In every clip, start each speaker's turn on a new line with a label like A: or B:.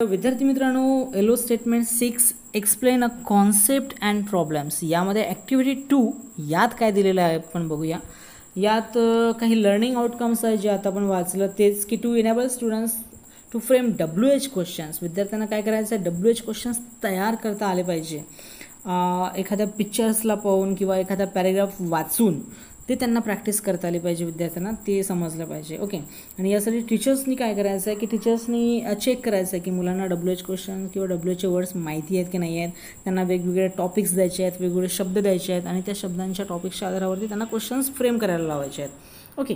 A: विद्यार्थी मित्रांनो, एलो statement 6 explain a concept and problems यामध्ये ॲक्टिव्हिटी 2 यात काय दिलेलं आहे आपण बघूया. यात काही लर्निंग आउटकम्स आहे जे आता आपण वाचलं तेच की to enable students to frame WH questions. विद्यार्थ्यांना काय करायचं आहे, WH क्वेश्चन्स तयार करता आले पाहिजे. एखाद्या पिक्चर्सला पाहून किंवा एखादा पॅरेग्राफ वाचून ते त्यांना प्रॅक्टिस करता आली पाहिजे. विद्यार्थ्यांना ते समजलं पाहिजे. ओके. आणि यासाठी टीचर्सनी काय करायचं आहे की टीचर्सनी चेक करायचं आहे की मुलांना WH क्वेश्चन किंवा WHचे वर्ड्स माहिती आहेत की नाही आहेत. त्यांना वेगवेगळे टॉपिक्स द्यायचे आहेत, वेगवेगळे शब्द द्यायचे आहेत आणि त्या शब्दांच्या टॉपिक्सच्या आधारावरती त्यांना क्वेश्चन्स फ्रेम करायला लावायचे आहेत. Okay.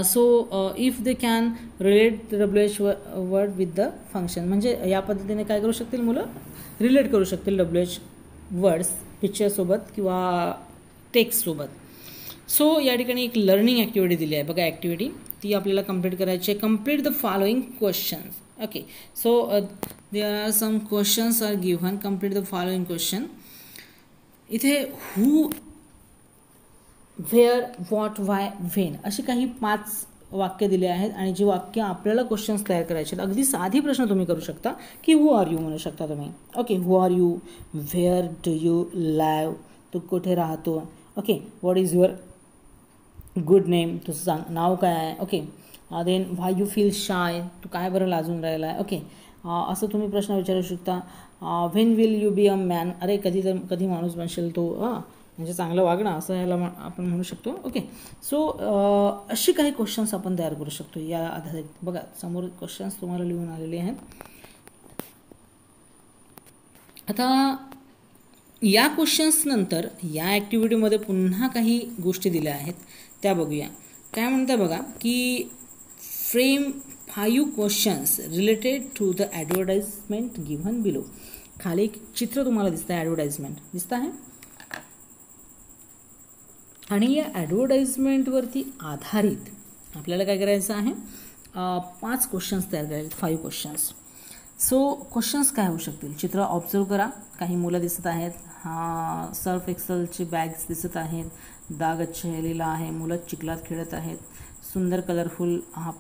A: So if they can relate the WH word with the function, म्हणजे या पद्धतीने काय करू शकतील मुलं, रिलेट करू शकतील WH वर्ड्स पिक्चरसोबत किंवा टेक्स्टसोबत. सो या ठिकाणी एक लर्निंग ॲक्टिव्हिटी दिली आहे बघा. ॲक्टिव्हिटी ती आपल्याला कंप्लीट करायची आहे. Complete the following questions. Okay. So there are some questions are given. Complete the following question. इथे who, where, what, why, when अशी काही 5 वाक्य दिले आहेत आणि जी वाक्य आपल्याला क्वेश्चन्स तयार करायचे आहेत. अगदी साधी प्रश्न तुम्ही करू शकता की हू आर यू म्हणू शकता तुम्ही. Okay. Who are you, where do you live, तू कुठे राहतो. Okay. What is your good name, तुझं सांग नाव काय आहे. Okay. Then why you feel shy, तू काय बरं लाजून राहिला आहे. ओके. असं तुम्ही प्रश्न विचारू शकता. When will you be a man, अरे कधी माणूस बनशील तो, म्हणजे चांगलं वागणं असं ह्याला आपण म्हणू शकतो. ओके. सो अशी काही क्वेश्चन्स आपण तयार करू शकतो या आधारित. बघा समोर क्वेश्चन्स तुम्हाला लिहून आलेले आहेत. आता या क्वेश्चन्स नंतर या ॲक्टिव्हिटीमध्ये पुन्हा काही गोष्टी दिल्या आहेत त्या बघूया. काय म्हणतं बघा की frame 5 questions related to the advertisement given below. खाली एक चित्र तुम्हाला दिसतं आहे, ॲडव्हर्टाइजमेंट दिसतं आहे. आणि या ॲडव्हर्टाइजमेंटवरती आधारित आपल्याला काय करायचं आहे, 5 क्वेश्चन्स तयार करायचे, 5 क्वेश्चन्स. सो क्वेश्चन्स काय होऊ शकतील, चित्र ऑब्झर्व करा. काही मुलं दिसत आहेत, सर्फ एक्सेलची बॅग्स दिसत आहेत, दाग लिहिला आहे, मुलं चिखलात खेळत आहेत, सुंदर कलरफुल हा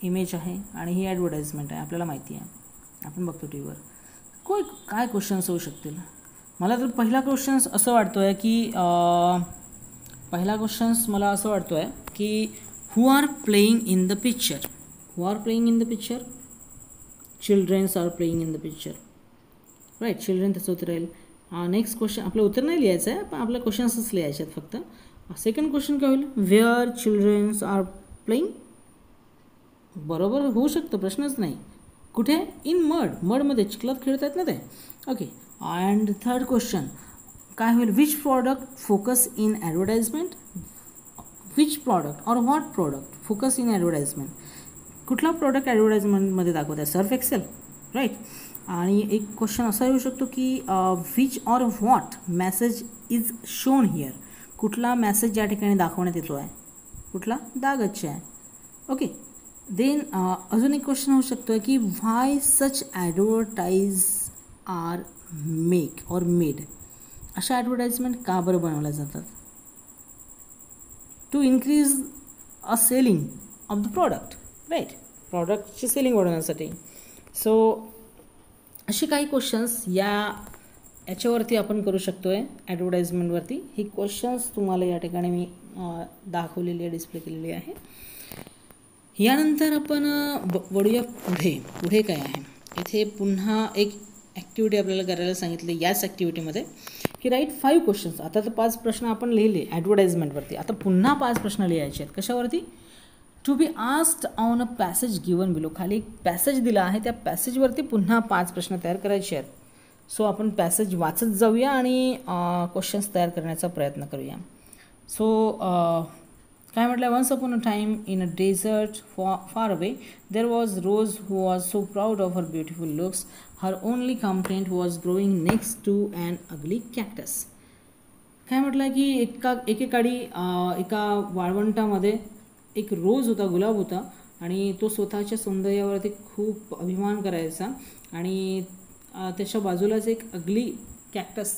A: इमेज आहे आणि ही ॲडव्हर्टाइजमेंट आहे. आपल्याला माहिती आहे, आपण बघतो टी व्हीवर. काय क्वेश्चन्स होऊ शकतील. मला तर पहिला क्वेश्चन्स असं वाटतो आहे की who are playing in the picture. Who are playing in the picture. Childrens are playing in the picture. Right. Children त्याचं उत्तर राहील. नेक्स्ट क्वेश्चन आपलं उत्तर नाही लिहायचं आहे, पण आपल्या क्वेश्चन्सच लिहायचे आहेत फक्त. सेकंड क्वेश्चन काय होईल, वेअर चिल्ड्रन्स आर प्लेइंग. बरोबर होऊ शकतं, प्रश्नच नाही. कुठे, इन मड, मडमध्ये चिखलात खेळत आहेत ना ते. ओके. अँड थर्ड क्वेश्चन काय होईल, which product focus in advertisement. Which product और what product focus in advertisement. कुठला प्रॉडक्ट ॲडव्हर्टाइजमेंटमध्ये दाखवत आहे, सर्फ एक्सेल. राईट. आणि एक क्वेश्चन असा येऊ शकतो की which or what message is shown here. कुठला मॅसेज या ठिकाणी दाखवण्यात येतो आहे, कुठला, दागच्चे आहे. ओके. देन अजून एक क्वेश्चन होऊ शकतो की why such advertise are make or made. अशा ॲडव्हर्टाइजमेंट का बरं बनवल्या जातात. To increase a selling of the product. Right. प्रॉडक्टची सेलिंग वाढवण्यासाठी. सो अशी काही क्वेश्चन्स याच्यावरती आपण करू शकतो आहे ॲडव्हर्टाइजमेंटवरती. ही क्वेश्चन्स तुम्हाला या ठिकाणी मी दाखवलेली आहे, डिस्प्ले केलेली आहे. यानंतर आपण वळूया पुढे काय आहे. इथे पुन्हा एक ॲक्टिव्हिटी आपल्याला करायला सांगितली याच ॲक्टिव्हिटीमध्ये की राईट 5 क्वेश्चन्स. आता तर 5 प्रश्न आपण लिहिले ॲडव्हर्टाइजमेंटवरती. आता पुन्हा 5 प्रश्न लिहायचे आहेत. कशावरती, to be asked on a passage given below. खाली एक पॅसेज दिला आहे, त्या पॅसेजवरती पुन्हा 5 प्रश्न तयार करायचे आहेत. सो आपण पॅसेज वाचत जाऊया आणि क्वेश्चन्स तयार करण्याचा प्रयत्न करूया. सो काय म्हटलं, once upon a time in a desert far away there was rose who was so proud of her beautiful looks. Her only complaint was growing next to an ugly cactus. काय म्हटलं की एकेकाळी एका वाळवंटामध्ये एक रोज होता, गुलाब होता आणि तो स्वतःच्या सौंदर्यावरती खूप अभिमान करायचा आणि त्याच्या बाजूलाच एक अगली कॅक्टस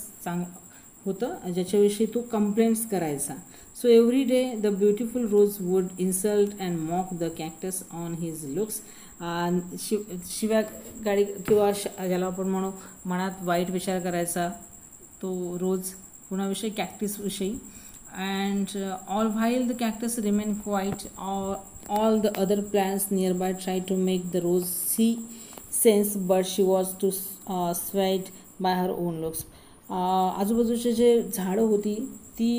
A: होतं ज्याच्याविषयी तो कंप्लेंट्स करायचा. So every day the beautiful rose would insult and mock the cactus on his looks. शिव्या गाडी किंवा ज्याला आपण म्हणू मनात वाईट विचार करायचा तो रोज कुणाविषयी, कॅक्टसविषयी. And all while the cactus remain quiet, all the other plants nearby tried to make the rose see sense, but she was too swayed by her own looks. आजूबाजूचे जे झाडं होती ती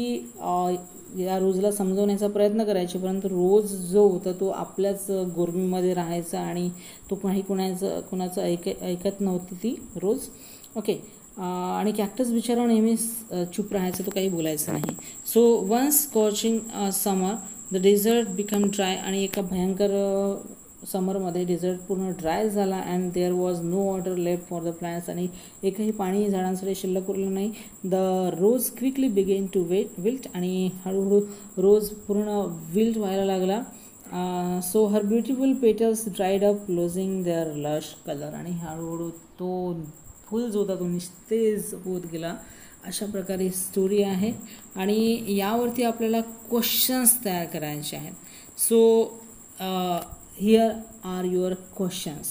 A: या रोजला समजवण्याचा प्रयत्न करायची, परंतु रोज जो होता तो आपल्याच गोरमीमध्ये राहायचा आणि तो कुणाचं ऐकत नव्हती ती रोज. ओके. आणि कॅक्टस बिचारा नेहमीच चूप राहायचं, तो काही बोलायचं नाही. So once scorching summer the desert become dry. आणि एका भयंकर समरमध्ये डेझर्ट पूर्ण ड्राय झाला. And there was no water left for the plants. आणि एकही पाणी झाडांसाठी शिल्लक उरलं नाही. The rose quickly began to wilt. आणि हळूहळू रोज पूर्ण विल्ट व्हायला लागला. So her beautiful petals dried up losing their lush colour. आणि हळूहळू तो फुल जो होता तो निस्तेज होत गेला. अशा प्रकारे स्टोरी आहे आणि यावरती आपल्याला क्वेश्चन्स तयार करायचे आहेत. So here are your questions.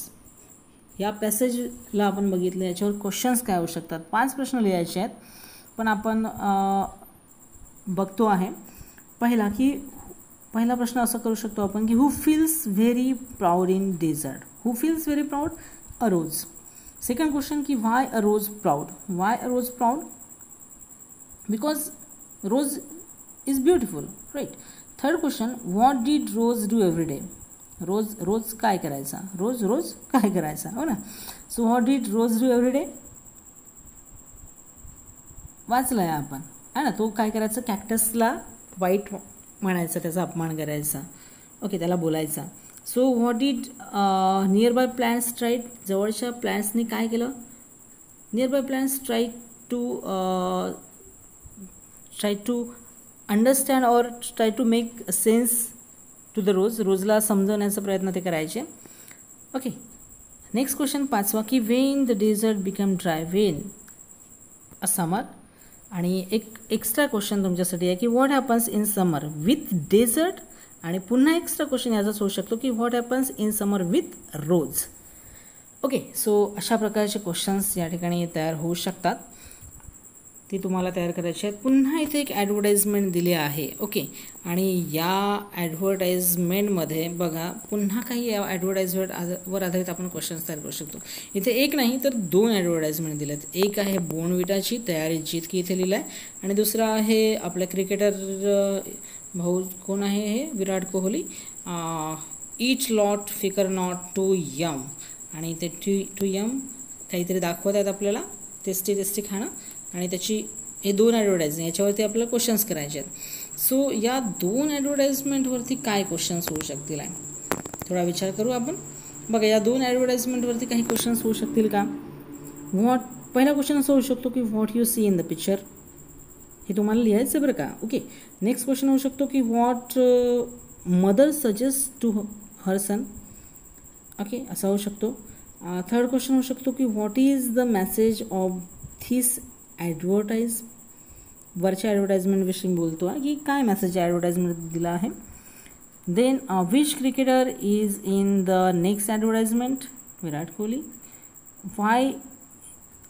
A: या पॅसेजला आपण बघितलं, याच्यावर क्वेश्चन्स काय होऊ शकतात. 5 प्रश्न लिहायचे आहेत, पण आपण बघतो आहे. पहिला प्रश्न असा करू शकतो आपण की who feels very proud in desert. Who feels very proud? A rose. Second question की why a rose proud. Why a rose proud? because rose is beautiful, right? Third question, what did rose do every day? रोज काय करायचा? रोज काय करायचा, हो ना. So what did rose do every day? वाचलंय आपण, है ना. तो काय करायचा? कॅक्टसला वाईट म्हणायचा, त्याचा अपमान करायचा. ओके, त्याला बोलायचा. So what did nearby plants tried. जवळच्या प्लांट्सनी काय केलं? Nearby plants try to understand or try to make sense to the rose. रोजला समजवण्याचा प्रयत्न ते करायचे. ओके. नेक्स्ट क्वेश्चन 5वा की when the desert become dry. when a summer. आणि एक एक्स्ट्रा क्वेश्चन तुमच्यासाठी आहे की what happens in summer with desert. आणि पुन्हा एक्स्ट्रा क्वेश्चन याचाच होऊ शकतो की what happens in summer with rose. Okay. So अशा प्रकारचे क्वेश्चन्स या ठिकाणी तयार होऊ शकतात, ती तुम्हाला तयार करायची आहेत. पुन्हा इथे एक ॲडव्हर्टाईजमेंट दिली आहे. ओके. आणि या ॲडव्हर्टाईजमेंटमध्ये बघा पुन्हा काही या ॲडव्हर्टाईजमेंटवर आधारित आपण क्वेश्चन्स तयार करू शकतो. इथे एक नाही तर 2 ॲडव्हर्टाईजमेंट दिले आहेत. एक आहे बोर्नव्हिटाची तयारी जीत की इथे लिहिलं आहे, आणि दुसरा आहे आपल्या क्रिकेटर भाऊ कोण आहे हे, विराट कोहली. ईच लॉट फिकर नॉट टू यम. आणि ते टू यम काहीतरी दाखवत आहेत आपल्याला, टेस्टी खाणं. आणि त्याची हे 2 ॲडव्हर्टाईजमेंट, याच्यावरती आपल्याला क्वेश्चन्स करायचे आहेत. सो या 2 ॲडव्हर्टाईजमेंटवरती काय क्वेश्चन्स होऊ शकतील आहे थोडा विचार करू आपण. बघा, या 2 ॲडव्हर्टाईजमेंटवरती काही क्वेश्चन्स होऊ शकतील का. पहिला क्वेश्चन असा होऊ शकतो की what you see in the picture. हे तुम्हाला लिहायचं बरं का. ओके. नेक्स्ट क्वेश्चन होऊ शकतो की what mother suggest to her son. Okay, असा होऊ शकतो. थर्ड क्वेश्चन होऊ शकतो की what is the message of this advertise. वरच्या ॲडव्हर्टाईजमेंटविषयी बोलतो आहे की काय मेसेज ॲडव्हर्टाईजमेंट दिला आहे. Then which cricketer is in the next advertisement. Virat Kohli.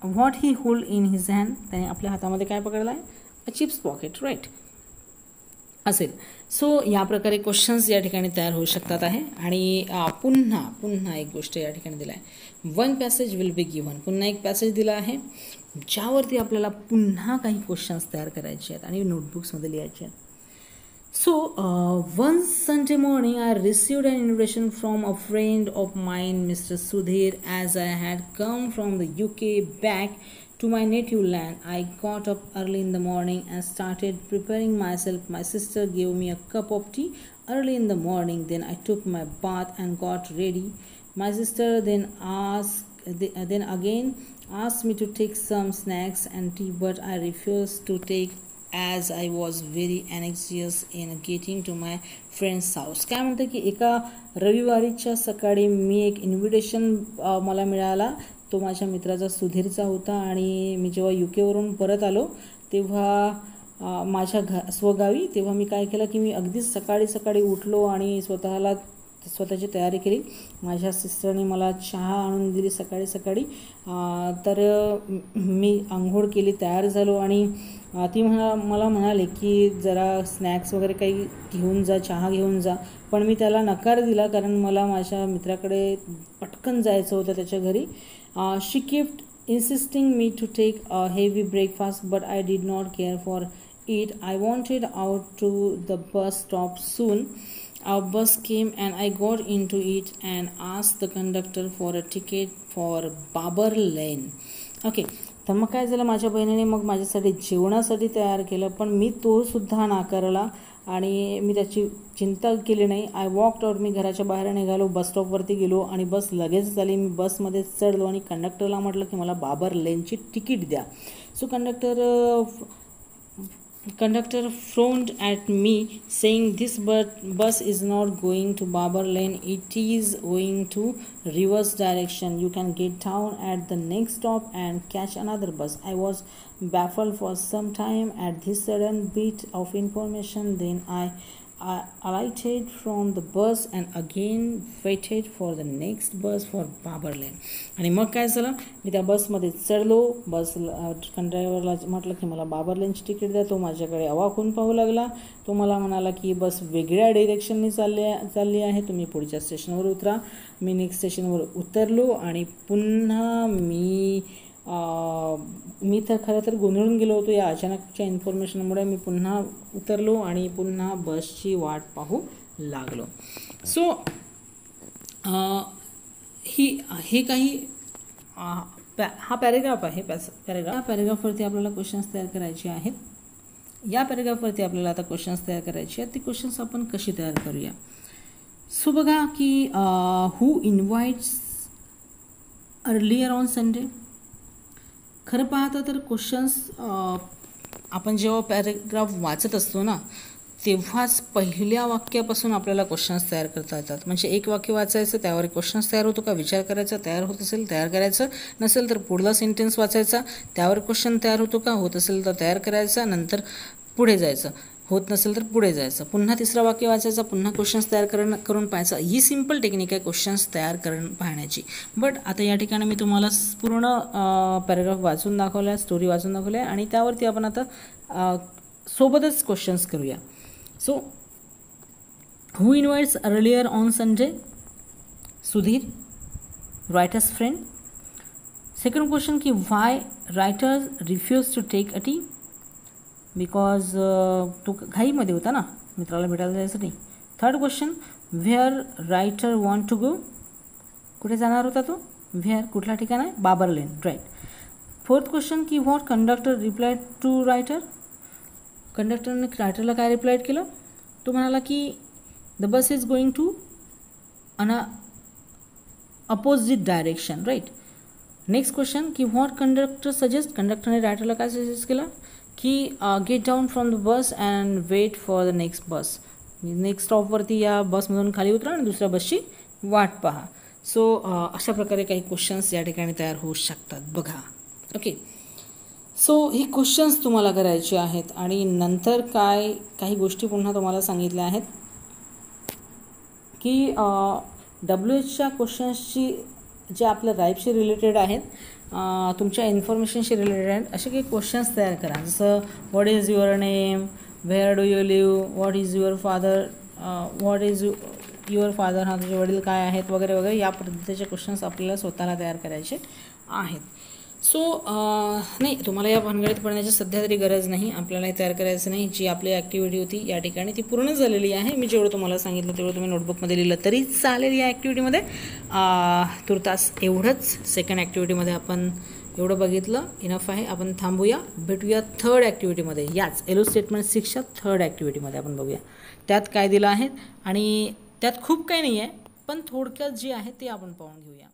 A: What he hold in his hand. त्याने आपल्या हातामध्ये काय पकडलं आहे? अ चिप्स पॉकेट, राईट असेल. सो या प्रकारे क्वेश्चन्स या ठिकाणी तयार होऊ शकतात आहे. आणि पुन्हा एक गोष्ट या ठिकाणी दिला आहे, 1 पॅसेज विल बी गिव्हन. पुन्हा एक पॅसेज दिला आहे ज्यावरती आपल्याला पुन्हा काही क्वेश्चन्स तयार करायचे आहेत आणि नोटबुक्समध्ये लिहायचे आहेत. So, one Sunday morning I received an invitation from a friend of mine, Mr. Sudhir, as I had come from the UK back to my native land. I got up early in the morning and started preparing myself. My sister gave me a cup of tea early in the morning. Then I took my bath and got ready. My sister then again asked me to take some snacks and tea, but I refused to take as I was very anxious in getting to my friend's house. काय म्हणतं की एका रविवारीच्या सकाळी मी एक invitation मला मिळाला. तो माझ्या मित्राचा सुधीरचा होता आणि मी जेव्हा UK वरून परत आलो तेव्हा माझ्या स्वगावी, तेव्हा मी काय केलं की मी अगदीच सकाळी सकाळी उठलो आणि स्वतःची तयारी केली. माझ्या सिस्टरने मला चहा आणून दिली सकाळी सकाळी. तर मी आंघोळ केली, तयार झालो आणि ती मला म्हणाले की जरा स्नॅक्स वगैरे काही घेऊन जा, चहा घेऊन जा. पण मी त्याला नकार दिला कारण मला माझ्या मित्राकडे पटकन जायचं होतं त्याच्या घरी. शी kept insisting me to take a heavy breakfast, but I did not care for it. I wanted out to the bus stop soon. Our bus came and I got into it and asked the conductor for a ticket for Babar Lane. Okay, तर मग काय झालं, माझ्या बहिणीने मग माझ्यासाठी जेवणासाठी तयार केलं, पण मी तो सुद्धा नाकारला आणि मी त्याची चिंता केली नाही. आय वॉकड आउट, मी घराच्या बाहेर निघालो, बस स्टॉपवरती गेलो आणि बस लगेच आली. मी बसमध्ये चढलो आणि कंडक्टरला म्हटलं की मला बाबर लेनची तिकीट द्या. So conductor frowned at me saying this bus is not going to Babar Lane, it is going to reverse direction. You can get down at the next stop and catch another bus. I was baffled for some time at this sudden bit of information. Then I alighted from the bus and again waited for the next bus for Babar Lane. आणि मग काय झालं, मी त्या बसमध्ये चढलो. कंडक्टरला म्हटलं की मला बाबर लेनची तिकीट द्या. तो माझ्याकडे अवाक होऊन पाहू लागला. तो मला म्हणाला की बस वेगळ्या डिरेक्शनने चालली आहे, तुम्ही पुढच्या स्टेशनवर उतरा. मी नेक्स्ट स्टेशनवर उतरलो आणि पुन्हा मी तर खरं तर गोंधळून गेलो होतो या अचानकच्या इन्फॉर्मेशनमुळे. मी पुन्हा उतरलो आणि पुन्हा बसची वाट पाहू लागलो. सो हे काही हा पॅरेग्राफ आहे. या पॅरेग्राफवरती आपल्याला क्वेश्चन्स तयार करायचे आहेत. या पॅरेग्राफवरती आपल्याला आता क्वेश्चन्स तयार करायचे आहेत. ती क्वेश्चन्स आपण कशी तयार करूया. सो बघा की हू इन्व्हाइट्स अर्लियर ऑन संडे. खरं पाहता तर क्वेश्चन्स आपण जेव्हा पॅरेग्राफ वाचत असतो ना, तेव्हाच पहिल्या वाक्यापासून आपल्याला क्वेश्चन्स तयार करता येतात. म्हणजे एक वाक्य वाचायचं, त्यावर क्वेश्चन्स तयार होतो का, विचार करायचा, तयार होत असेल तयार करायचं, नसेल तर पुढला सेंटेन्स वाचायचा, त्यावर क्वेश्चन तयार होतो का, होत असेल तर तयार करायचा, नंतर पुढे जायचं, होत नसेल तर पुढे जायचं, पुन्हा तिसरा वाक्य वाचायचा, पुन्हा क्वेश्चन्स तयार करून पाहायचं. ही सिम्पल टेक्निक आहे क्वेश्चन्स तयार करून पाहण्याची. बट आता या ठिकाणी मी तुम्हाला पूर्ण पॅरेग्राफ वाचून दाखवला आहे, स्टोरी वाचून दाखवली आहे आणि त्यावरती आपण आता सोबतच क्वेश्चन्स करूया. So who invites earlier on Sunday? Sudhir, writer's friend. Second question की why writers refuse to take a tea? Because तो घाईमध्ये होता ना मित्राला भेटायला जायसाठी. Third question, where writer want to go? कुठे जाणार होता तो? व्हेअर कुठला ठिकाण आहे? Babar lane, right. Fourth question की what conductor replied to writer? कंडक्टरने रायटरला काय रिप्लायड केलं? तो म्हणाला की the bus is going to opposite direction, right. Next question की व्हॉट कंडक्टर सजेस्ट? कंडक्टरने रायटरला काय सजेस्ट केलं की get down from the bus and wait for the next bus. Next स्टॉपवरती या बसमधून खाली उतरा आणि दुसऱ्या बसची वाट पहा. सो अशा प्रकारे काही क्वेश्चन्स या ठिकाणी तयार होऊ शकतात बघा. ओके, सो ही क्वेश्चन्स तुम्हाला करायचे आहेत आणि नंतर काही गोष्टी पुन्हा तुम्हाला सांगितल्या आहेत की WHच्या क्वेश्चन्सची जे आपल्या लाईफशी रिलेटेड आहेत, तुमच्या इन्फॉर्मेशनशी रिलेटेड आहेत, असे काही क्वेश्चन्स तयार करा. जसं what is your name, where do you live, what is your father, what is your father, हा तुझे वडील काय आहेत, वगैरे वगैरे. या पद्धतीचे क्वेश्चन्स आपल्याला स्वतःला तयार करायचे आहेत. सो नाही, तुम्हाला या भानगडीत पडण्याची सध्या तरी गरज नाही, आपल्याला तयार करायचं नाही. जी आपली ॲक्टिव्हिटी होती या ठिकाणी ती पूर्ण झालेली आहे. मी जेवढं तुम्हाला सांगितलं तेवढं तुम्ही नोटबुकमध्ये लिहिलं तरी चालेल. या ॲक्टिव्हिटीमध्ये तुर्तास एवढंच. सेकंड ॲक्टिव्हिटीमध्ये आपण एवढं बघितलं, इनफ आहे. आपण थांबूया, भेटूया थर्ड ॲक्टिव्हिटीमध्ये. याच एलो स्टेटमेंट 6च्या थर्ड ॲक्टिव्हिटीमध्ये आपण बघूया त्यात काय दिलं आहे. आणि त्यात खूप काही नाही आहे, पण थोडक्यात जे आहे ते आपण पाहून घेऊया.